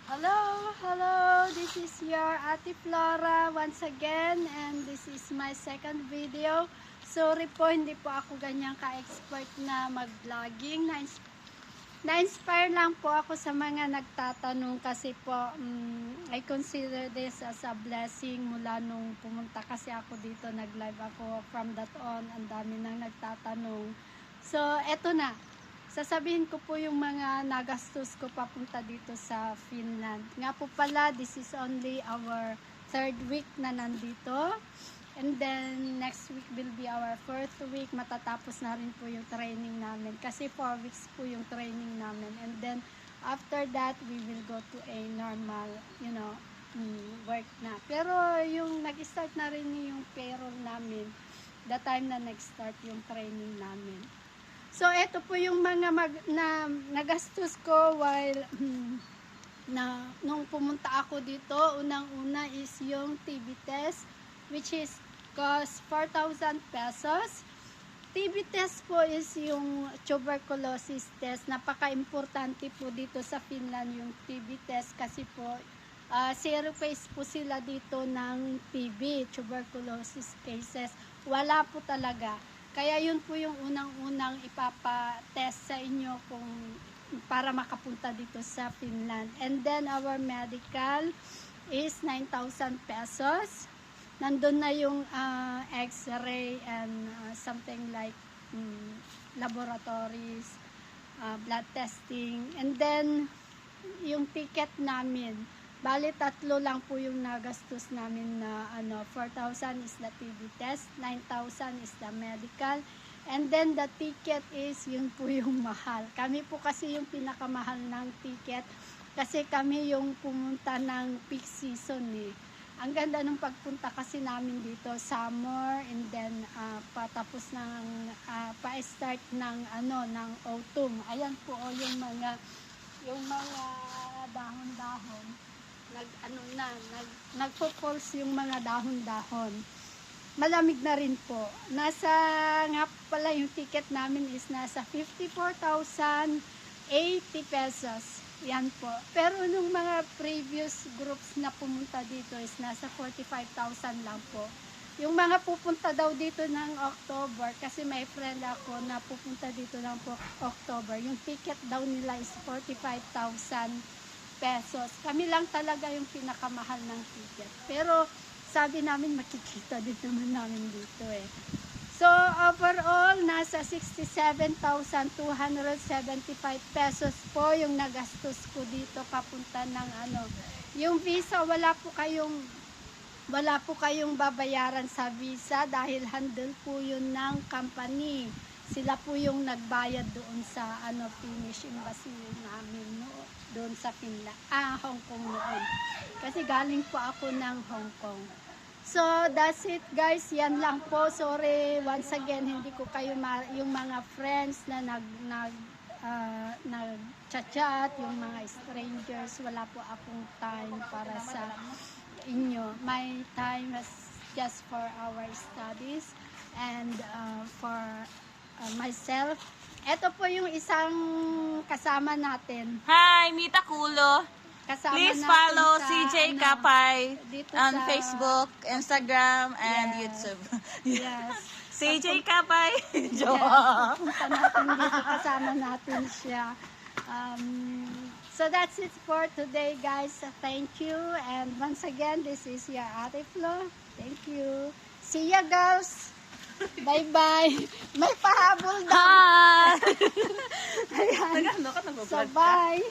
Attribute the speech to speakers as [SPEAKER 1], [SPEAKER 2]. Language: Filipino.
[SPEAKER 1] Hello, this is your Ate Flora once again, and this is my second video. Sorry po, hindi po ako ganyang ka-expert na mag-vlogging. Na-inspire lang po ako sa mga nagtatanong kasi po, I consider this as a blessing mula nung pumunta kasi ako dito, nag-live ako from that on, ang dami nang nagtatanong. So, eto na. Sasabihin ko po yung mga nagastos ko papunta dito sa Finland. Nga po pala, this is only our third week na nandito. And then, next week will be our fourth week. Matatapos na rin po yung training namin. Kasi 4 weeks po yung training namin. And then, after that, we will go to a normal, work na. Pero, yung nag-start na rin yung payroll namin, the time na nag-start yung training namin. So, ito po yung mga nagastos ko while nung pumunta ako dito. Unang-una is yung TB test, which is cost 4,000 pesos. TB test po is yung tuberculosis test. Napaka-importante po dito sa Finland yung TB test kasi po zero case po sila dito ng TB, tuberculosis cases. Wala po talaga. Kaya yun po yung unang-unang ipapa-test sa inyo para makapunta dito sa Finland. And then our medical is 9,000 pesos. Nandun na yung x-ray and something like laboratories, blood testing. And then yung ticket namin, bali 3 lang po yung nagastos namin na 4,000 is the TB test, 9,000 is the medical, and then the ticket is yun po yung mahal. Kami po kasi yung pinakamahal ng ticket kasi kami yung pumunta ng peak season eh. Ang ganda ng pagpunta kasi namin dito, summer, and then patapos ng pa-start ng ng autumn. Ayan po yung mga dahon-dahon. Nagpo-falls yung mga dahon-dahon. Malamig na rin po. Nga pala yung ticket namin is nasa 54,080 pesos. Yan po. Pero nung mga previous groups na pumunta dito is nasa 45,000 lang po. Yung mga pupunta daw dito ng October, kasi may friend ako na pupunta dito ng October, yung ticket daw nila is 45,000 pesos. Kami lang talaga yung pinakamahal ng ticket. Pero sabi namin makikita din naman namin dito eh. So overall, nasa 67,275 pesos po yung nagastos ko dito papunta ng Yung visa, wala po kayong babayaran sa visa dahil handle po yun ng company. Sila po yung nagbayad doon sa Finnish embassy namin doon sa Finland, Hong Kong noon. Kasi galing po ako ng Hong Kong. So that's it guys, yan lang po. Sorry once again, hindi ko kayo yung mga friends na nag-chat, yung mga strangers, wala po akong time para sa inyo. My time is just for our studies and for myself. Ito po yung isang kasama natin.
[SPEAKER 2] Hi, Mita Kulo.
[SPEAKER 1] Kasama
[SPEAKER 2] Please
[SPEAKER 1] natin
[SPEAKER 2] follow
[SPEAKER 1] sa,
[SPEAKER 2] CJ Kapay on
[SPEAKER 1] sa
[SPEAKER 2] Facebook, Instagram, and
[SPEAKER 1] Yes.
[SPEAKER 2] YouTube.
[SPEAKER 1] Yes.
[SPEAKER 2] CJ Kapay.
[SPEAKER 1] Yeah, punta natin dito, kasama natin siya. So that's it for today guys. Thank you. And once again, this is your Ate Flo. Thank you. See ya girls. Bye-bye. May pahabol daw.
[SPEAKER 2] Hi!
[SPEAKER 1] Ayan.
[SPEAKER 2] Nag-ano ka?
[SPEAKER 1] So bye.